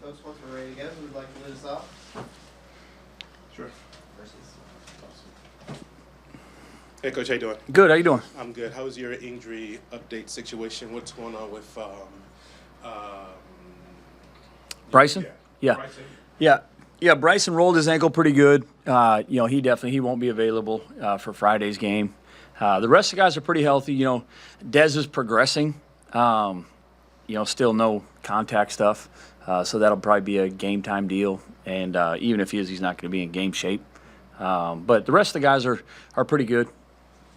Folks, once we're ready to go, who would like to lead us off? Sure. Versus. Hey, Coach, how you doing? Good. How you doing? I'm good. How was your injury update situation? What's going on with Bryson? Yeah. Bryson? Yeah. Bryson rolled his ankle pretty good. He won't be available for Friday's game. The rest of the guys are pretty healthy. Dez is progressing. Still no contact stuff. So that'll probably be a game time deal. And even if he is, he's not going to be in game shape. But the rest of the guys are pretty good.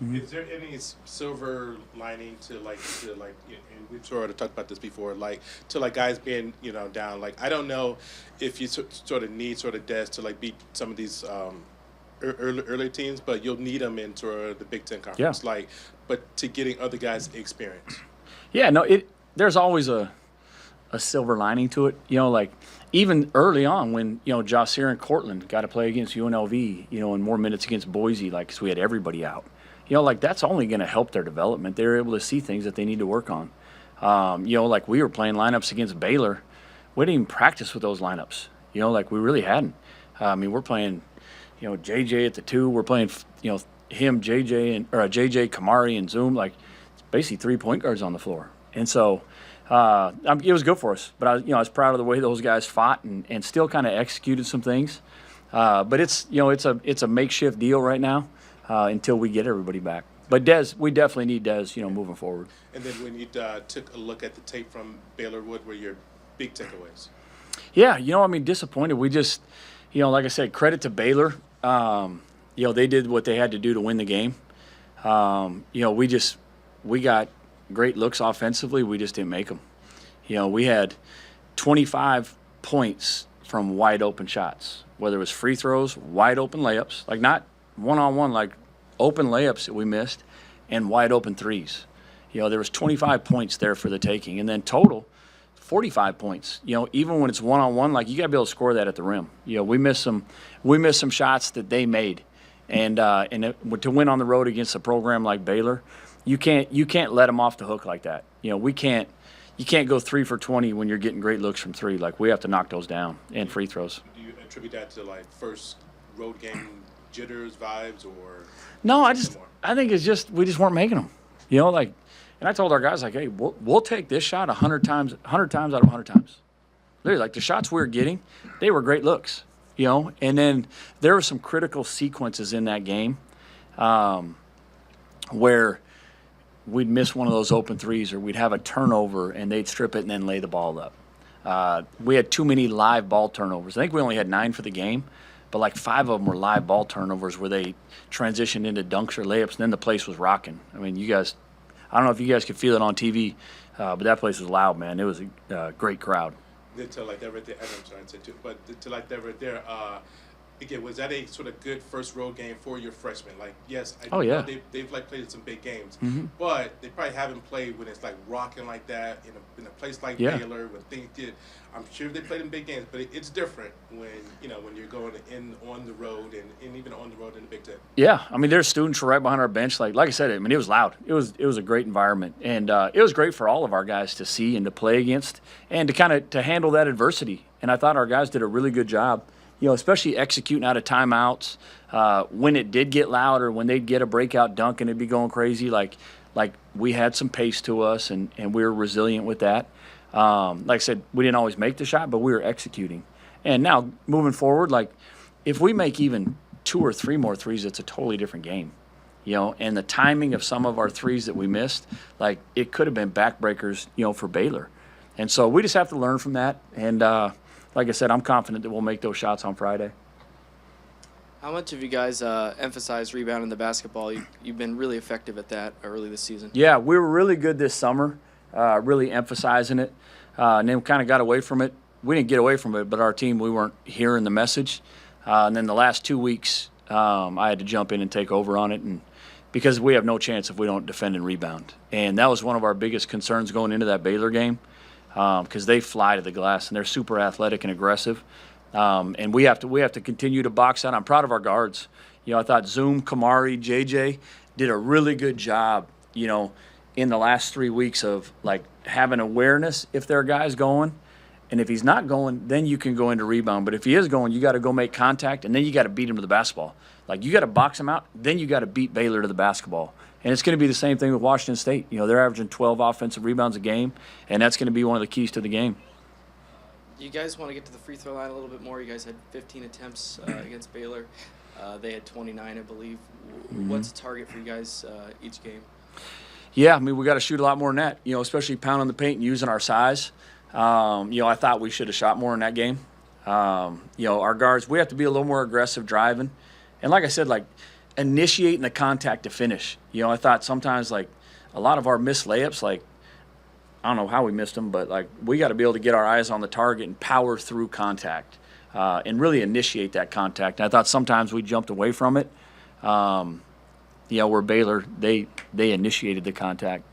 Mm-hmm. Is there any silver lining to and we've sort of talked about this before, to guys being down? I don't know if you sort of need Dez to beat some of these early teams, but you'll need them in sort of the Big Ten conference. Yeah. But to getting other guys experience. Yeah. No. There's always a silver lining to it. Even early on when Josir and Cortland got to play against UNLV, and more minutes against Boise, because we had everybody out. That's only going to help their development. They're able to see things that they need to work on. We were playing lineups against Baylor. We didn't even practice with those lineups. We really hadn't. We're playing, JJ at the 2. We're playing, him, JJ, JJ, Kamari, and Zoom. It's basically 3 point guards on the floor. And so it was good for us. But I was proud of the way those guys fought and still kind of executed some things. But it's a makeshift deal right now. Until we get everybody back. But Dez, we definitely need Dez, moving forward. And then when you took a look at the tape from Baylor, what were your big takeaways? Yeah, disappointed. We just, like I said, credit to Baylor. They did what they had to do to win the game. We got great looks offensively. We just didn't make them. We had 25 points from wide open shots, whether it was free throws, wide open layups, not one-on-one, open layups that we missed, and wide open threes. There was 25 points there for the taking, and then total 45 points. Even when it's one-on-one, you got to be able to score that at the rim. We missed some shots that they made, and to win on the road against a program like Baylor, you can't let them off the hook like that. You can't go 3 for 20 when you're getting great looks from 3. We have to knock those down and free throws. Do you attribute that to first road game jitters, vibes, or no? I think it's just we just weren't making them. And I told our guys hey, we'll take this shot 100 times out of 100 times. Literally, the shots we were getting, they were great looks. And then there were some critical sequences in that game, where we'd miss one of those open threes, or we'd have a turnover and they'd strip it and then lay the ball up. We had too many live ball turnovers. I think we only had 9 for the game. But 5 of them were live ball turnovers where they transitioned into dunks or layups, and then the place was rocking. You guys, I don't know if you guys could feel it on TV, but that place was loud, man. It was a great crowd. Until that right there, I'm sorry to say too, but until that right there, again, was that a sort of good first road game for your freshmen? Yes, I know they've played some big games, but they probably haven't played when it's rocking like that in a place like Baylor when things get. I'm sure they played in big games, but it's different when you're going on the road and even on the road in the Big Ten. Yeah, there's students right behind our bench. Like I said, it was loud. It was a great environment, and it was great for all of our guys to see and to play against, and to handle that adversity. And I thought our guys did a really good job. Especially executing out of timeouts, when it did get loud or when they'd get a breakout dunk and it'd be going crazy, we had some pace to us and we were resilient with that. Like I said, we didn't always make the shot, but we were executing. And now, moving forward, if we make even 2 or 3 more threes, it's a totally different game. And the timing of some of our threes that we missed, it could have been backbreakers, for Baylor. And so we just have to learn from that. And, like I said, I'm confident that we'll make those shots on Friday. How much have you guys emphasized rebounding the basketball? You've been really effective at that early this season. Yeah, we were really good this summer, really emphasizing it. And then we kind of got away from it. We didn't get away from it, but our team, we weren't hearing the message. And then the last 2 weeks, I had to jump in and take over on it, and because we have no chance if we don't defend and rebound. And that was one of our biggest concerns going into that Baylor game. Because they fly to the glass and they're super athletic and aggressive, and we have to continue to box out. I'm proud of our guards. I thought Zoom, Kamari, JJ did a really good job. In the last 3 weeks of having awareness if there are guys going, And if he's not going, then you can go into rebound. But if he is going, you got to go make contact, and then you got to beat him to the basketball. Like, you got to box him out, then you got to beat Baylor to the basketball. And it's going to be the same thing with Washington State. You know, they're averaging 12 offensive rebounds a game, and that's going to be one of the keys to the game. You guys want to get to the free throw line a little bit more? You guys had 15 attempts against Baylor. They had 29, I believe. What's the target for you guys each game? Yeah, I mean, we got to shoot a lot more than that, you know, especially pounding the paint and using our size. You know, I thought we should have shot more in that game. You know, our guards, we have to be a little more aggressive driving. And like I said, like, initiating the contact to finish. You know, I thought sometimes, like, a lot of our missed layups, like, I don't know how we missed them, but, like, we got to be able to get our eyes on the target and power through contact and really initiate that contact. And I thought sometimes we jumped away from it. You know, where Baylor, they initiated the contact.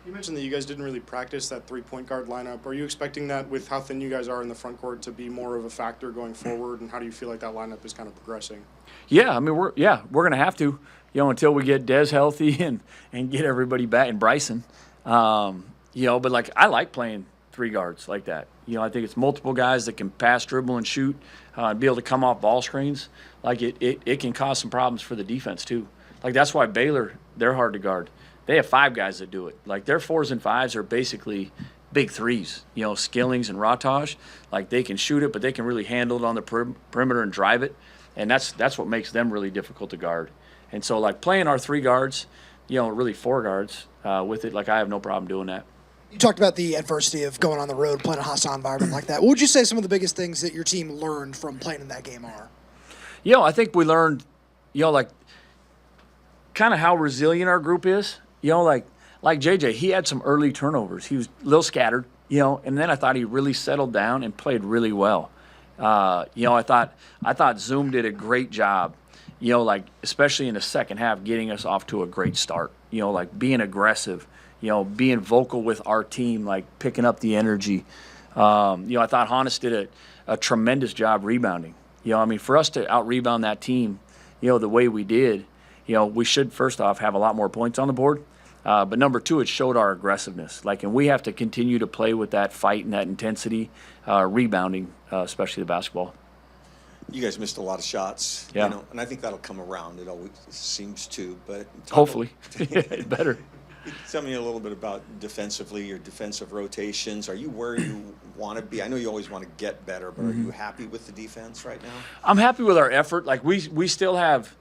You mentioned that you guys didn't really practice that three-point guard lineup. Are you expecting that, with how thin you guys are in the front court, to be more of a factor going forward? And how do you feel like that lineup is kind of progressing? Yeah, I mean, we're going to have to, you know, until we get Des healthy and get everybody back, and Bryson. You know, but, like, I like playing three guards like that. You know, I think it's multiple guys that can pass, dribble, and shoot, and be able to come off ball screens. Like, it can cause some problems for the defense too. Like, that's why Baylor, they're hard to guard. They have 5 guys that do it. Like, their 4s and 5s are basically big 3s, you know, Skillings and Rataj. Like, they can shoot it, but they can really handle it on the perimeter and drive it. And that's what makes them really difficult to guard. And so, like, playing our 3 guards, you know, really 4 guards with it, like, I have no problem doing that. You talked about the adversity of going on the road, playing a hostile environment like that. What would you say some of the biggest things that your team learned from playing in that game are? You know, I think we learned, you know, like, kind of how resilient our group is. You know, like JJ, he had some early turnovers. He was a little scattered, you know, and then I thought he really settled down and played really well. You know, I thought Zoom did a great job, you know, like, especially in the second half, getting us off to a great start. You know, like, being aggressive, you know, being vocal with our team, like, picking up the energy. You know, I thought Hannes did a tremendous job rebounding. You know, I mean, for us to out-rebound that team, you know, the way we did, you know, we should, first off, have a lot more points on the board. But number 2, it showed our aggressiveness. Like, and we have to continue to play with that fight and that intensity, rebounding, especially the basketball. You guys missed a lot of shots, yeah. You know, and I think that'll come around. It always seems to, but hopefully, it better. Tell me a little bit about defensively, your defensive rotations. Are you where you want to be? I know you always want to get better, but are you happy with the defense right now? I'm happy with our effort. Like, we still have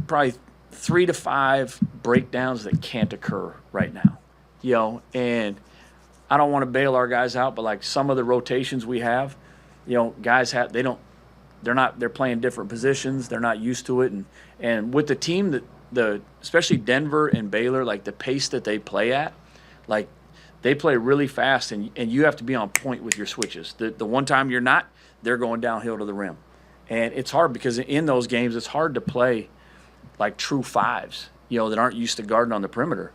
probably 3 to 5 breakdowns that can't occur right now, you know, and I don't want to bail our guys out, but, like, some of the rotations we have, you know, guys they're playing different positions. They're not used to it. And with the team especially Denver and Baylor, like, the pace that they play at, like, they play really fast, and you have to be on point with your switches. The one time you're not, they're going downhill to the rim. And it's hard because in those games, it's hard to play like true 5s, you know, that aren't used to guarding on the perimeter,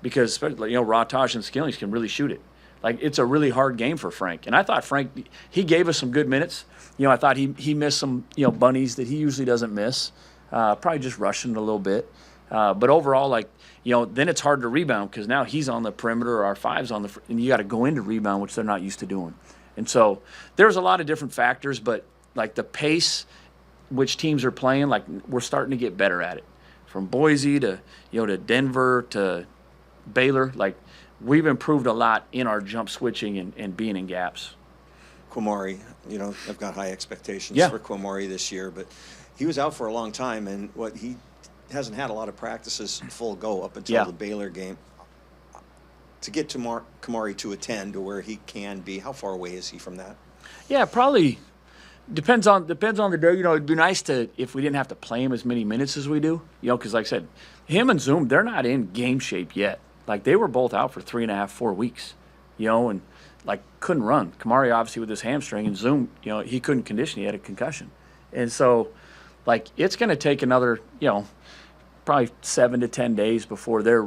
because, especially, you know, Rataj and Skillings can really shoot it. Like, it's a really hard game for Frank. And I thought Frank, he gave us some good minutes. You know, I thought he missed some, you know, bunnies that he usually doesn't miss. Probably just rushing it a little bit. But overall, like, you know, then it's hard to rebound because now he's on the perimeter, or our 5's on and you got to go into rebound, which they're not used to doing. And so there's a lot of different factors, but, like, the pace which teams are playing, like, we're starting to get better at it. From Boise to, you know, to Denver to Baylor, like, we've improved a lot in our jump switching and being in gaps. Kwamari, you know, I've got high expectations for Kwamari this year, but he was out for a long time, and he hasn't had a lot of practices full go up until the Baylor game. To get to Kwamari to attend to where he can be, how far away is he from that? Yeah, probably depends on the day. You know, it'd be nice if we didn't have to play him as many minutes as we do. You know, because, like I said, him and Zoom, they're not in game shape yet. Like, they were both out for 3.5, 4 weeks. You know, and, like, couldn't run. Kwamari obviously with his hamstring, and Zoom, you know, he couldn't condition. He had a concussion, and so, like, it's going to take another, you know, probably 7 to 10 days before they're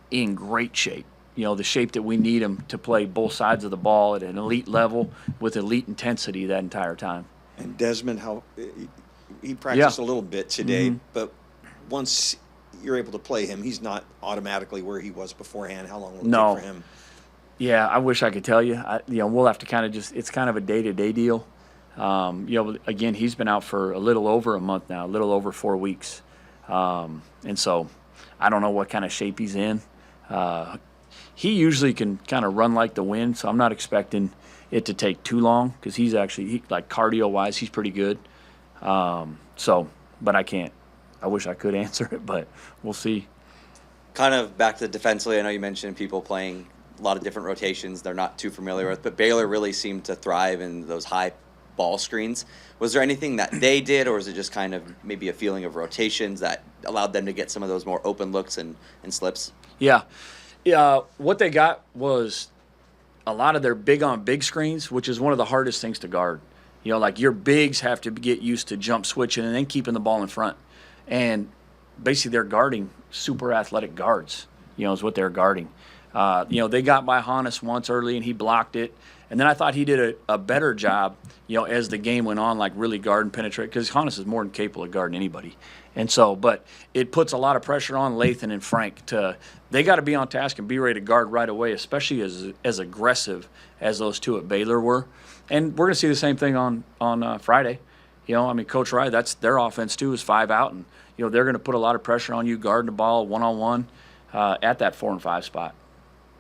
in great shape. You know, the shape that we need them to play both sides of the ball at an elite level with elite intensity that entire time. And Desmond, how he practiced a little bit today, but once you're able to play him, he's not automatically where he was beforehand. How long will it take for him? Yeah, I wish I could tell you. We'll have to kind of it's kind of a day-to-day deal. Again, he's been out for a little over a month now, a little over 4 weeks. And so I don't know what kind of shape he's in. He usually can kind of run like the wind, so I'm not expecting it to take too long because he's actually, like cardio-wise, he's pretty good. But I can't. I wish I could answer it, but we'll see. Kind of back to defensively, I know you mentioned people playing a lot of different rotations they're not too familiar with, but Baylor really seemed to thrive in those high ball screens. Was there anything that they did, or is it just kind of maybe a feeling of rotations that allowed them to get some of those more open looks and slips? Yeah. What they got was a lot of their big-on-big screens, which is one of the hardest things to guard. Like your bigs have to get used to jump switching and then keeping the ball in front. And basically they're guarding super athletic guards, is what they're guarding. They got by Hannes once early and he blocked it. And then I thought he did a better job, as the game went on, like really guard and penetrate, because Hannes is more than capable of guarding anybody. And so, but it puts a lot of pressure on Lathan and Frank they got to be on task and be ready to guard right away, especially as aggressive as those two at Baylor were. And we're going to see the same thing on Friday. Coach Riley, that's their offense too, is 5 out. And, they're going to put a lot of pressure on you guarding the ball one-on-one at that 4 and 5 spot.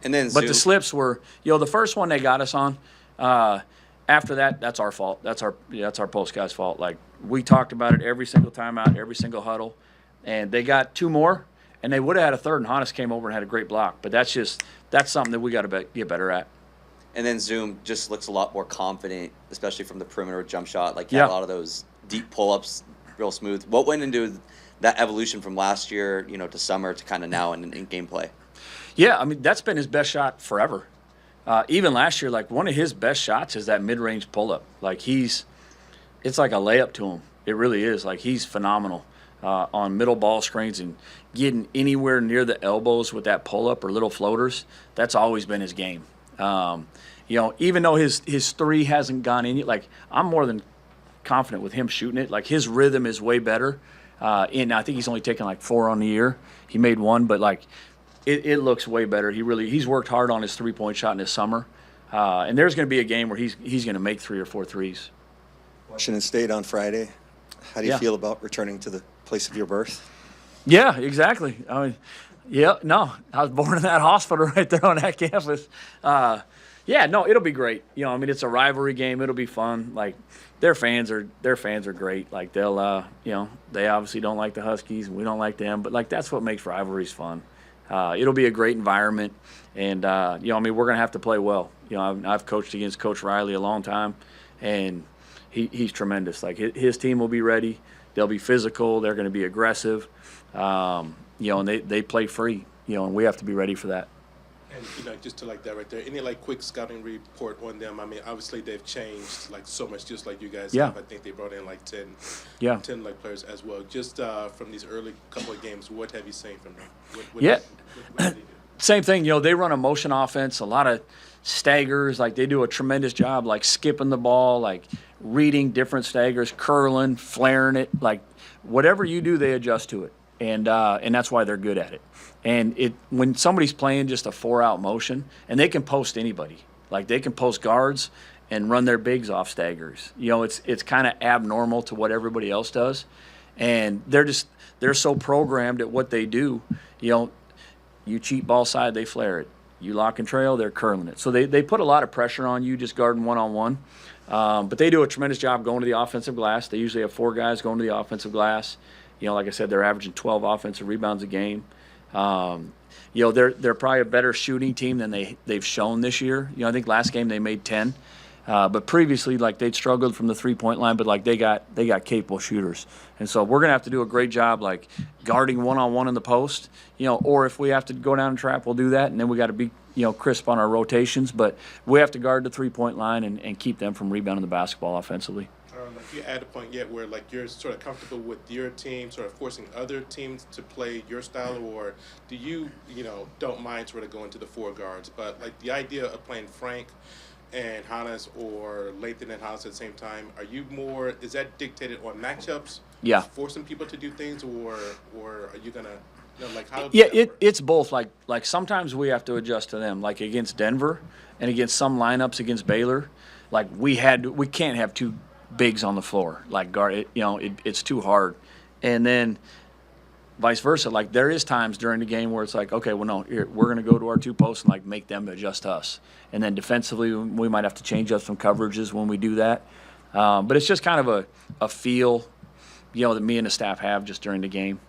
And then But the slips were, the first one they got us on, after that, that's our fault. That's our post guys' fault. Like, we talked about it every single timeout, every single huddle. And they got 2 more, and they would have had a third, and Hannes came over and had a great block. But that's something that we got to get better at. And then Zoom just looks a lot more confident, especially from the perimeter jump shot. Like, had a lot of those deep pull-ups, real smooth. What went into that evolution from last year, to summer to kind of now in gameplay? Yeah, that's been his best shot forever. Even last year, like, one of his best shots is that mid-range pull-up. Like, it's like a layup to him. It really is. Like, he's phenomenal on middle ball screens and getting anywhere near the elbows with that pull-up or little floaters. That's always been his game. Even though his 3 hasn't gone in yet, like, I'm more than confident with him shooting it. Like, his rhythm is way better. And I think he's only taken like 4 on the year. He made 1, but like it looks way better. He's worked hard on his 3-point shot in this summer. And there's going to be a game where he's going to make 3 or 4 threes. Washington State on Friday. How do you feel about returning to the place of your birth? Yeah, exactly. I was born in that hospital right there on that campus. It'll be great. It's a rivalry game. It'll be fun. Like, their fans are great. Like, they'll they obviously don't like the Huskies and we don't like them, but like, that's what makes rivalries fun. It'll be a great environment, and we're gonna have to play well. I've coached against Coach Riley a long time, and he's tremendous. Like, his team will be ready. They'll be physical. They're going to be aggressive. And they play free. And we have to be ready for that. And just to like that right there, any like quick scouting report on them? Obviously they've changed like so much, just like you guys have. I think they brought in like 10 like players as well. Just from these early couple of games, what have you seen from them? What did they do? Same thing. They run a motion offense, a lot of staggers. Like, they do a tremendous job, like skipping the ball, like reading different staggers, curling, flaring it. Like, whatever you do, they adjust to it, and that's why they're good at it. And when somebody's playing just a 4-out motion, and they can post anybody, like they can post guards and run their bigs off staggers. It's kind of abnormal to what everybody else does, and they're so programmed at what they do. You cheat ball side, they flare it. You lock and trail, they're curling it. So they put a lot of pressure on you just guarding one-on-one. But they do a tremendous job going to the offensive glass. They usually have 4 guys going to the offensive glass. Like I said, they're averaging 12 offensive rebounds a game. They're probably a better shooting team than they've shown this year. I think last game they made 10. But previously, like, they'd struggled from the 3-point line, but like they got capable shooters. And so we're gonna have to do a great job, like, guarding one-on-one in the post, or if we have to go down and trap, we'll do that. And then we got to be, crisp on our rotations. But we have to guard the 3-point line and keep them from rebounding the basketball offensively. Like, you at a point yet where like you're sort of comfortable with your team, sort of forcing other teams to play your style, or do you don't mind sort of going to the 4 guards, but like the idea of playing Frank and Hannes or Lathan and Hannes at the same time, is that dictated on matchups? Yeah. Forcing people to do things, or are you gonna No, like how? Yeah, it's both. Like sometimes we have to adjust to them. Like against Denver and against some lineups against Baylor, like we can't have two bigs on the floor. Like guard, it's too hard. And then vice versa. Like there is times during the game where it's like, okay, well no, here, we're going to go to our two posts and like make them adjust to us. And then defensively, we might have to change up some coverages when we do that. But it's just kind of a feel, that me and the staff have just during the game.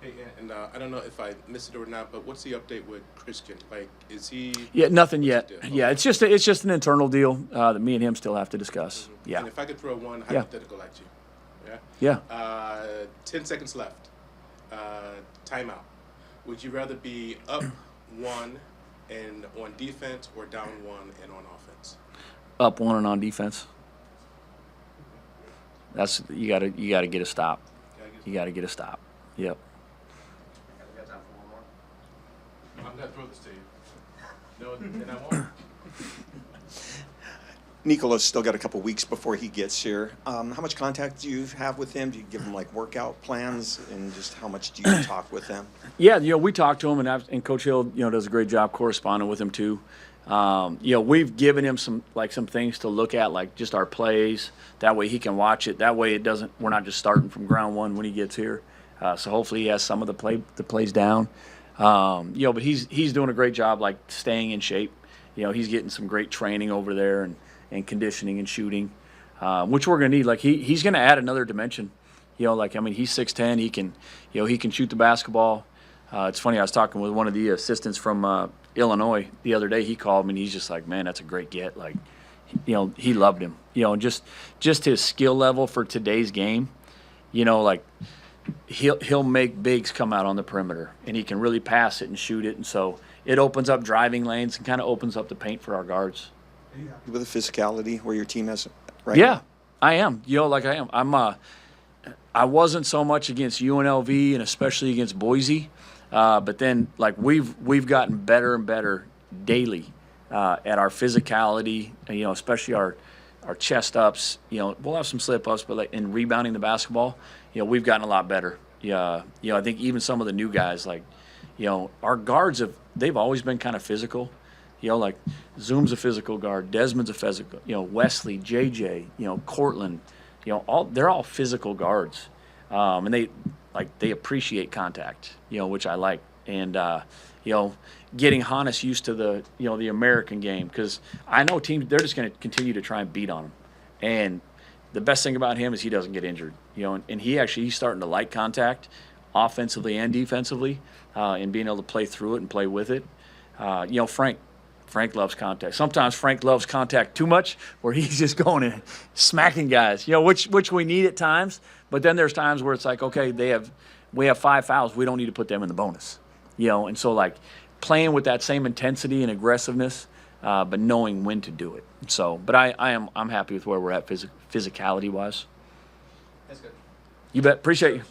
Hey, and I don't know if I missed it or not, but what's the update with Christian? Like, is he? Yeah, nothing yet. Yeah, it's just an internal deal that me and him still have to discuss. Mm-hmm. Yeah. And if I could throw one hypothetical at you, yeah. 10 seconds left. Timeout. Would you rather be up one and on defense or down one and on offense? Up one and on defense. That's you got to get a stop. You got to get a stop. Yep. We got time for one more. I'm gonna throw this to you. No, then I won't. Nicola's still got a couple weeks before he gets here. How much contact do you have with him? Do you give him like workout plans, and just how much do you talk with him? Yeah, we talk to him, and Coach Hill, does a great job corresponding with him too. We've given him some things to look at, like just our plays. That way he can watch it. That way we're not just starting from ground one when he gets here. So hopefully he has some of the plays down. But he's doing a great job, like staying in shape. He's getting some great training over there and conditioning and shooting, which we're gonna need. Like he's gonna add another dimension. He's 6'10". He can shoot the basketball. It's funny. I was talking with one of the assistants from Illinois the other day. He called me and he's just like, man, that's a great get. Like, he loved him. Just his skill level for today's game. Like he'll make bigs come out on the perimeter, and he can really pass it and shoot it, and so it opens up driving lanes and kind of opens up the paint for our guards. With the physicality where your team has right Yeah, now? I am. I am. I wasn't so much against UNLV and especially against Boise, but then we've gotten better and better daily at our physicality. Especially our chest ups. We'll have some slip ups, but in rebounding the basketball, we've gotten a lot better. I think even some of the new guys, our guards they've always been kind of physical. Like Zoom's a physical guard, Desmond's a physical, Wesley, JJ, Cortland, they're all physical guards. And they appreciate contact, which I like. And, getting Hannes used to the American game, because I know teams, they're just going to continue to try and beat on him. And the best thing about him is he doesn't get injured, and he's starting to like contact offensively and defensively, and being able to play through it and play with it. Frank loves contact. Sometimes Frank loves contact too much, where he's just going and smacking guys, which we need at times. But then there's times where it's like, okay, we have 5 fouls. We don't need to put them in the bonus, and so playing with that same intensity and aggressiveness, but knowing when to do it. So, but I'm happy with where we're at physicality wise. That's good. You bet. Appreciate you.